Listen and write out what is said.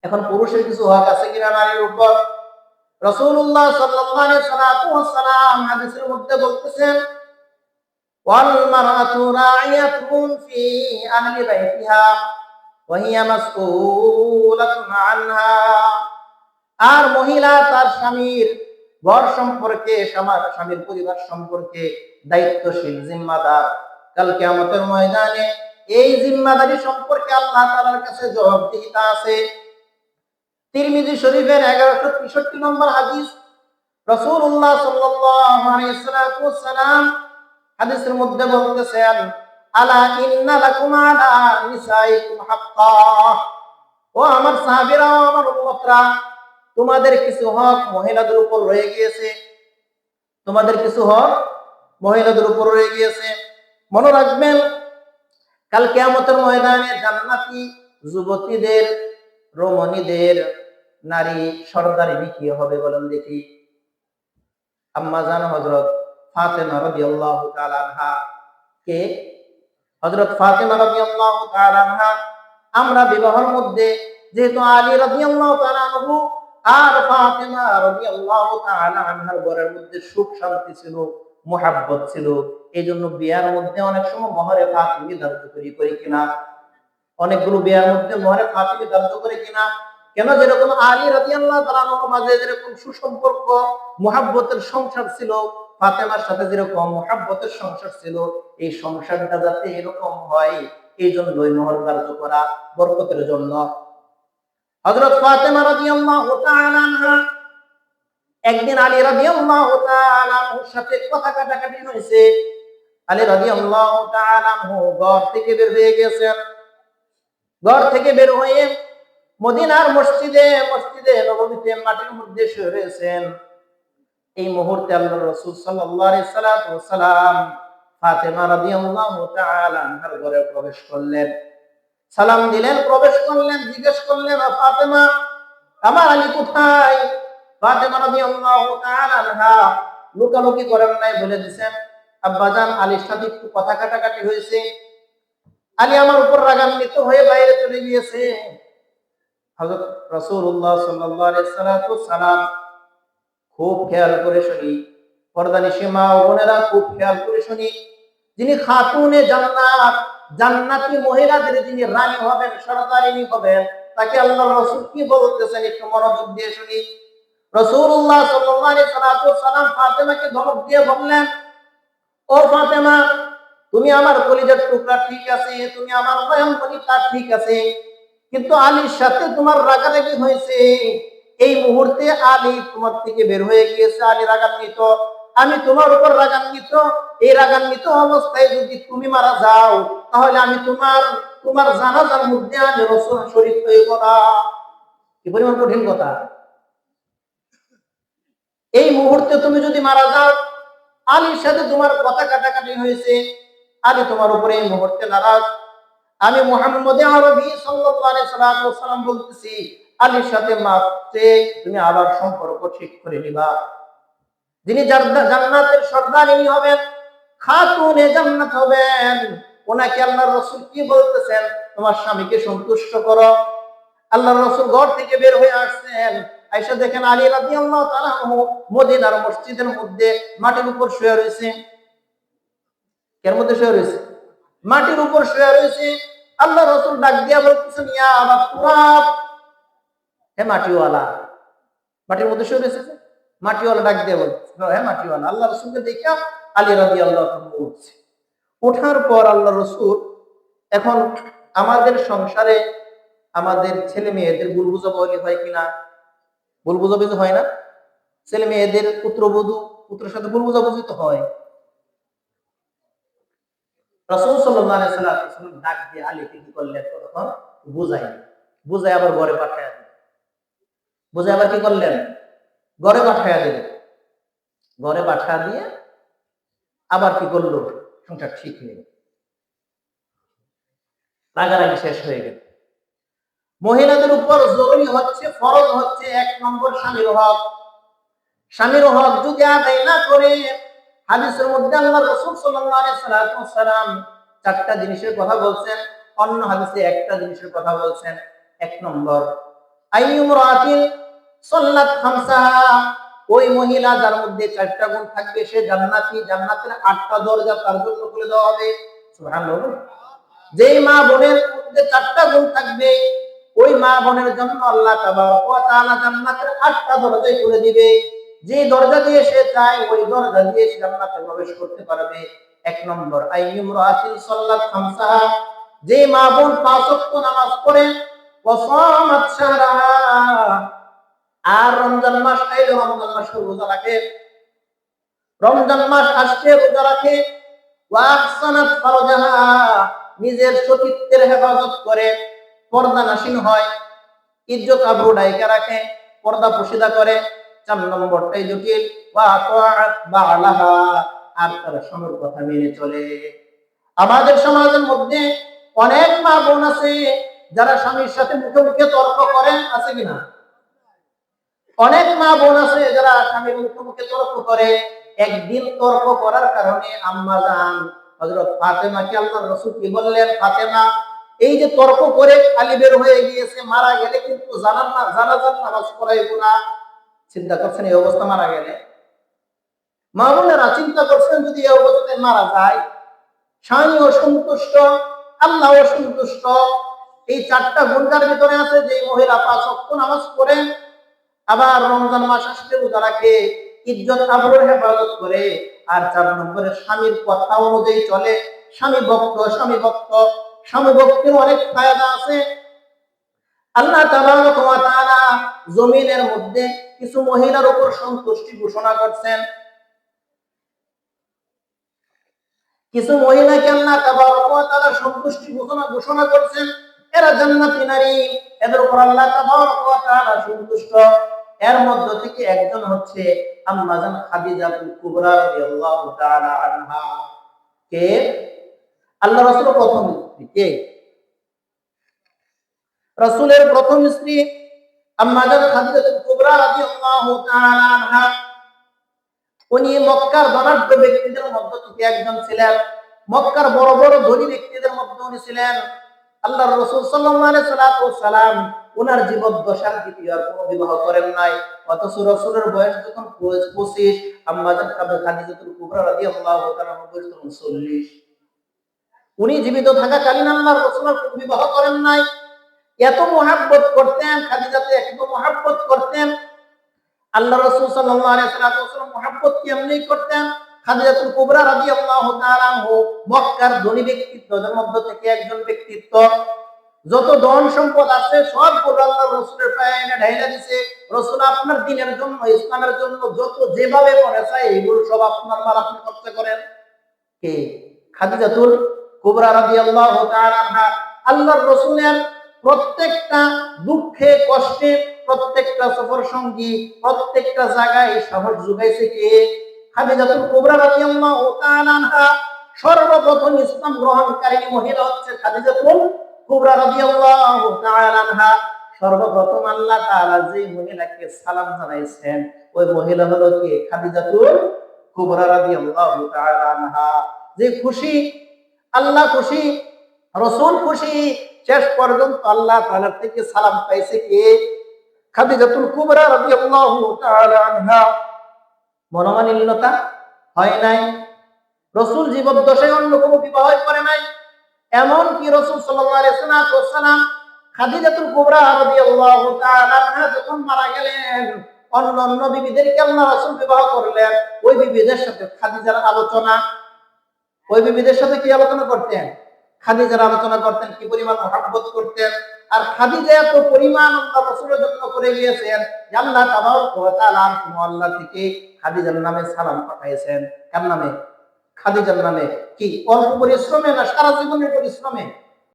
এখন পুরুষের কিছু হক আছে কিনা নারীর উপর? রাসূলুল্লাহ সাল্লাল্লাহু আলাইহি ওয়াসাল্লাম হাদিসের মধ্যে বলতেছেন, ওয়াল মারআতু রা'ইয়াতুন ফি আহলি বাইতিহা ওয়া হিয়া মাসউলাতুন আনহা। আর মহিলা তার স্বামীর ঘর সম্পর্কে, স্বামীর পরিবার সম্পর্কে দায়িত্বশীল, জিম্মাদার। কাল কিয়ামতের ময়দানে এই জিম্মাদারি সম্পর্কে আল্লাহ তাআলার কাছে জবাবদিহিতা আছে। তিরমিজি শরীফের 1163 নম্বর হাদিস, রাসূলুল্লাহ সাল্লাল্লাহু আলাইহি ওয়াসাল্লাম হাদিসের মধ্যে বলতেছেন, আলা ইন্না লাকুম আলা নিসাইকুম হাক্কা। ও আমার সাহাবীরা, ও আমার উম্মতরা, তোমাদের কিছু হক মহিলাদের উপর রয়ে গিয়েছে। তোমাদের কিছু হক মহিলাদের উপর রয়ে গিয়েছে। মনে রাখবেন, কাল কিয়ামতের ময়দানে জান্নাতি যুবতীদের, রমণীদের, নারী সর্দারিনী কি হবে বলেন দেখি? আম্মা জান হযরত ফাতেমা রাদিয়াল্লাহু তাআলা আনহা। কে? হযরত ফাতেমা রাদিয়াল্লাহু তাআলা আনহা। আমরা বিবাহের মধ্যে যেহেতু আলী রাদিয়াল্লাহু তাআলা আনহু আর ফাতেমা রাদিয়াল্লাহু তাআলা আনহার ঘরের মধ্যে সুখ শান্তি ছিল, মুহাব্বত ছিল, এইজন্য বিয়ার মধ্যে অনেক সময় মহরে ফাতিমি ধার্য করি কিনা? অনেকগুলো বিয়ার মধ্যে মহরে ফাতিমি ধার্য করে কিনা? কেন? যেরকম আলী রাদিয়াল্লাহু তাআলা আনহুর মাঝে যেরকম সুসম্পর্ক, মুহাব্বতের সংসার ছিল, ফাতেমার সাথে যেরকম মুহাব্বতের সংসার ছিল, এই সংসারটা যাতে এরকম হয়, এই জন্যই মহর ধার্য করা, বরকতের জন্য। হযরত ফাতেমা রাদিয়াল্লাহু তাআলা আনহা একদিন আলী রাদিয়াল্লাহু তাআলা আনহুর সাথে কথা কাটাকাটি হয়েছে। আলী রাদিয়াল্লাহু তাআলা আনহু ঘর থেকে বের হয়ে গেছেন। ঘর থেকে বের হয়ে মদিনার মসজিদে নববীতে মাটির মধ্যে শুয়ে রয়েছেন। এই মুহূর্তে আল্লাহর রাসূল সাল্লাল্লাহু আলাইহি ওয়াসাল্লাম ফাতেমা রাদিয়াল্লাহু তাআলা আনহার ঘরে প্রবেশ করলেন। সালাম দিলেন, প্রবেশ করলেন, জিজ্ঞেস করলেন, ফাতেমা, আমার আলী কোথায়? ফাতেমা রাদিয়াল্লাহু তাআলা আনহা লুকালুকি করেন নাই, বলে দিয়েছেন, আব্বাজান, আলীর সাথে একটু কথা কাটাকাটি হয়েছে। আলী আমার উপর রাগান্বিত হয়ে বাইরে চলে গিয়েছে। হযরত রাসূলুল্লাহ সাল্লাল্লাহু আলাইহি ওয়াসাল্লাম খুব খেয়াল করে শুনি, পর্দানিশী মা ও বোনেরা খুব খেয়াল করে শুনি, যিনি খাতুনে জান্নাত, জান্নাতি মহিলাদের যিনি রানী হবেন, সরদারিনী হবেন, তাকে আল্লাহর রাসূল কি বলতেছেন একটু মনোযোগ দিয়ে শুনি। রাসূলুল্লাহ সাল্লাল্লাহু আলাইহি ওয়াসাল্লাম ফাতেমাকে ধমক দিয়ে বললেন, ও ফাতেমা, তুমি আমার কলিজার টুকরা ঠিক আছে, তুমি আমার নয়ন মণি তা ঠিক আছে, কিন্তু আলীর সাথে তোমার রাগারাগি হয়েছে। এই মুহূর্তে আলী তোমার থেকে বের হয়ে গিয়েছে, আলী রাগান্বিত, আমি তোমার উপর রাগান্বিত। এই রাগান্বিত অবস্থায় যদি তুমি মারা যাও, তাহলে আমি তোমার জানাজার মধ্যে আমি রাসূল শরীক হইব না। কি পরিমাণ কঠিন কথা! এই মুহূর্তে তুমি যদি মারা যাও, আলীর সাথে তোমার কথা কাটাকাটি হয়েছে, আলী তোমার উপরে এই মুহূর্তে নারাজ। আমি মুহাম্মদে আরবি সাল্লাল্লাহু আলাইহি ওয়াসাল্লাম বলতেছি, আলীর সাথে মাপতে তুমি আবার সম্পর্ক ঠিক করে নিবা। যিনি জান্নাতের সর্দারিনী হবেন, খাতুনে জান্নাত হবেন, ওনাকে আল্লাহর রাসূল কি বলতেছেন? তোমার স্বামীকে সন্তুষ্ট করো। আল্লাহর রাসূল ঘর থেকে বের হয়ে আসছেন, আয়েশা দেখেন আলী রাদিয়াল্লাহু তাআলা আনহু মদিনার মসজিদের মধ্যে মাটির উপর শুয়ে রয়েছে। এর মধ্যে শুয়ে রয়েছে, মাটির উপর শুয়ে রয়েছে। আল্লাহ রাসূল ডাক দিয়া বলতেছেন, ইয়া আবা তুরাব, হে মাটিওয়ালা। মাটির মধ্যে শুয়ে রয়েছে, মাটিওয়ালা ডাক দিয়া বলতেছে, হে মাটিওয়ালা। আল্লাহ রাসূলকে দেখা আলী রাদিয়াল্লাহু তাআলা উঠছে। ওঠার পর আল্লাহ রাসূল, এখন আমাদের সংসারে আমাদের ছেলে মেয়েদের ভুল বুঝাবুঝি হয় কিনা? ভুল বুঝাবুঝি হয় না? ছেলে মেয়েদের পুত্রবধূ পুত্রের সাথে ভুল বুঝাবুঝি তো হয়। রাসূল সাল্লাল্লাহু আলাইহি ওয়াসাল্লাম ডাক দিয়ে আলীকে কি করলেন? তখন বুঝাই আবার ঘরে পাঠায়া দিলেন। বুঝাই আবার কি করলেন? ঘরে পাঠায়া দিলেন। ঘরে পাঠা দিয়ে আবার কি করলো? সংসার ঠিক নেই, রাগারাগি শেষ হয়ে গেল। মহিলাদের উপর জরুরি হচ্ছে, ফরজ হচ্ছে, 1 নম্বর স্বামীর হক। স্বামীর হক যদি আদায় না করে, হাদিসের মধ্যে আল্লাহর রাসূল সাল্লাল্লাহু আলাইহি ওয়াসাল্লাম 4টা জিনিসের কথা বলছেন, অন্য হাদিসে একটা জিনিসের কথা বলছেন। 1 নম্বর, আইয়ুমরাতিন সাল্লাত খামসাহা, ওই মহিলা যার মধ্যে 4টা গুণ থাকবে সে জান্নাতি, জান্নাতের 8টা দরজা তার জন্য খুলে দেওয়া হবে। সুবহানাল্লাহ। যেই মা বোনের মধ্যে 4টা গুণ থাকবে ওই মা বোনের জন্য আল্লাহ তাবারক ওয়া তাআলা জান্নাতের 8টা দরজা খুলে দিবে। যে দরজা দিয়ে সে চায় ওই দরজা দিয়ে সে জান্নাতে প্রবেশ করতে পারবে। 1 নম্বর আইয়ুমরাতিন সাল্লাত খামসাহা, যে মা বোন 5 ওয়াক্ত নামাজ পড়ে, ওয়া সামাত শাহরাহা, আর রমজান মাস আইলে রমজান মাসে রোজা রাখে, রমজান মাস আসছে রোজা রাখে, ওয়া আহসানাত ফারজাহা, নিজের সতীত্বের হেফাজত করে, পর্দানাসীন হয়, ইজ্জত আবরু ঢাইকা রাখে, পর্দা পশিদা করে। 4 নম্বরটাই জটিল, ওয়া তাআত বালাহা, আর তার স্বামীর কথা মেনে চলে। আমাদের সমাজের মধ্যে অনেক মা বোন আছে যারা স্বামীর সাথে মুখে মুখে তর্ক করেন, আছে কিনা? অনেক মা বোন আছে যারা স্বামীর মুখে মুখে তর্ক করে। একদিন তর্ক করার কারণে আম্মা জান হযরত ফাতেমাকে আল্লাহর রাসূল কি বললেন, ফাতেমা এই যে তর্ক করে খালি বের হয়ে গিয়েছে, মারা গেলে কিন্তু জানাজার নামাজ পড়াইবো না। চিন্তা করছেন এই অবস্থা মারা গেলে? মা বোনেরা চিন্তা করছেন যদি এই অবস্থায় মারা যায়, স্বামী অসন্তুষ্ট, আল্লাহ অসন্তুষ্ট। এই 4টা গুণের ভিতরে আছে যে মহিলা 5 ওয়াক্ত নামাজ পড়েন, আবার রমজান মাস আসলে রোজা রাখে, ইজ্জত আবরুর হেফাজত করে, আর 4 নম্বরে স্বামীর কথা অনুযায়ী চলে। স্বামী ভক্ত, স্বামী ভক্ত, স্বামী ভক্তির অনেক ফায়দা আছে। আল্লাহ তাবারক ওয়া তাআলা জমিনের মধ্যে কিছু মহিলার উপর সন্তুষ্টি ঘোষণা করছেন। কিছু মহিলাকে আল্লাহ তাবারক ওয়া তাআলা সন্তুষ্টি ঘোষণা করছেন, এরা জান্নাতি নারী, এদের উপর আল্লাহ তাবারক ওয়া তাআলা সন্তুষ্ট। এর মধ্য থেকে একজন হচ্ছে আম্মা জান খাদিজাতুল কুবরা রাদিয়াল্লাহু তাআলা আনহা। কে? আল্লাহ রাসূলের প্রথম স্ত্রী। কে? রাসূলের প্রথম স্ত্রী আম্মা জান খাদিজাতুল কুবরা রাদিয়াল্লাহু তাআলা আনহা। উনি মক্কার ধনাঢ্য ব্যক্তিদের মধ্য থেকে একজন ছিলেন। মক্কার বড় বড় ধনী ব্যক্তিদের মধ্যে উনি ছিলেন। আল্লাহর রাসূল সাল্লাল্লাহু আলাইহি ওয়াসাল্লাম ওনার জীবদ্দশার দ্বিতীয়বার কোনো বিবাহ করেন নাই। অথচ রাসূলের বয়স যখন 25, আম্মা জান খাদিজাতুল কুবরা রাদিয়াল্লাহু তাআলা বয়স তখন 40। উনি জীবিত থাকাকালীন আল্লাহর রাসূল বিবাহ করেন নাই। এত মহব্বত করতেন খাদিজাকে, এত মহব্বত করতেন। আল্লাহ রাসূল সাল্লাল্লাহু আলাইহি ওয়াসাল্লাম মহব্বত কেমনি করতেন? খাদিজাতুল কুবরা রাদিয়াল্লাহু তাআলা আনহা মক্কার ধনী ব্যক্তিত্বদের মধ্যে থেকে একজন ব্যক্তিত্ব। যত ধন সম্পদ আছে সব আল্লাহর রাসূলের পায়ে এনে ঢাইলা দিয়েছে। রাসূল আপনার দ্বীনের জন্য, ইসলামের জন্য যত যেভাবে মনে চায় এগুলো সব আপনার মাল আপনি খরচ করেন। কে? খাদিজাতুল কুবরা রাদিয়াল্লাহু তাআলা আনহা। আল্লাহর রাসূলের প্রত্যেকটা দুঃখে কষ্টে, প্রত্যেকটা সফর সঙ্গী, প্রত্যেকটা জায়গায় সাহস যোগাইছে কে? খাদিজাতুল কুবরা রাদিয়াল্লাহু তাআলা আনহা। সর্বপ্রথম ইসলাম গ্রহণকারী মহিলা হচ্ছে খাদিজাতুল কুবরা রাদিয়াল্লাহু তাআলা আনহা। সর্বপ্রথম আল্লাহ তাআলা যে মহিলাকে সালাম জানাইছেন ওই মহিলা হলো কে? খাদিজাতুল কুবরা রাদিয়াল্লাহু তাআলা আনহা। যে খুশি, আল্লাহ খুশি, রাসূল খুশি, শেষ পর্যন্ত আল্লাহ তাআলা থেকে সালাম পাইছে কে? খাদিজাতুল কুবরা রাদিয়াল্লাহু তাআলা আনহা। মনোমালিন্যতা হয় নাই। রাসূল জীবদ্দশায় অন্য কোনো বিবাহ করে নাই। এমন কি রাসূল সাল্লাল্লাহু আলাইহি ওয়াসাল্লাম খাদিজাতুল কুবরা রাদিয়াল্লাহু তাআলা আনহা যখন মারা গেলেন, অন্য বিবিদেরকে আল্লাহ রাসূল বিবাহ করলেন। ওই বিবিদের সাথে খাদিজার আলোচনা, ওই বিবিদের সাথে কি আলোচনা করতেন? খাদিজার আলোচনা করতেন, কি পরিমাণ মহব্বত করতেন। আর খাদিজা এত পরিমাণ আল্লাহ রাসূলের জন্য করে গিয়েছেন যে আল্লাহ তাবারক ওয়া তাআলা আল্লাহ থেকে খাদিজার নামে সালাম পাঠাইছেন। কার নামে? খাদিজার নামে। কি অল্প পরিশ্রমে না সারা জীবনের পরিশ্রমে?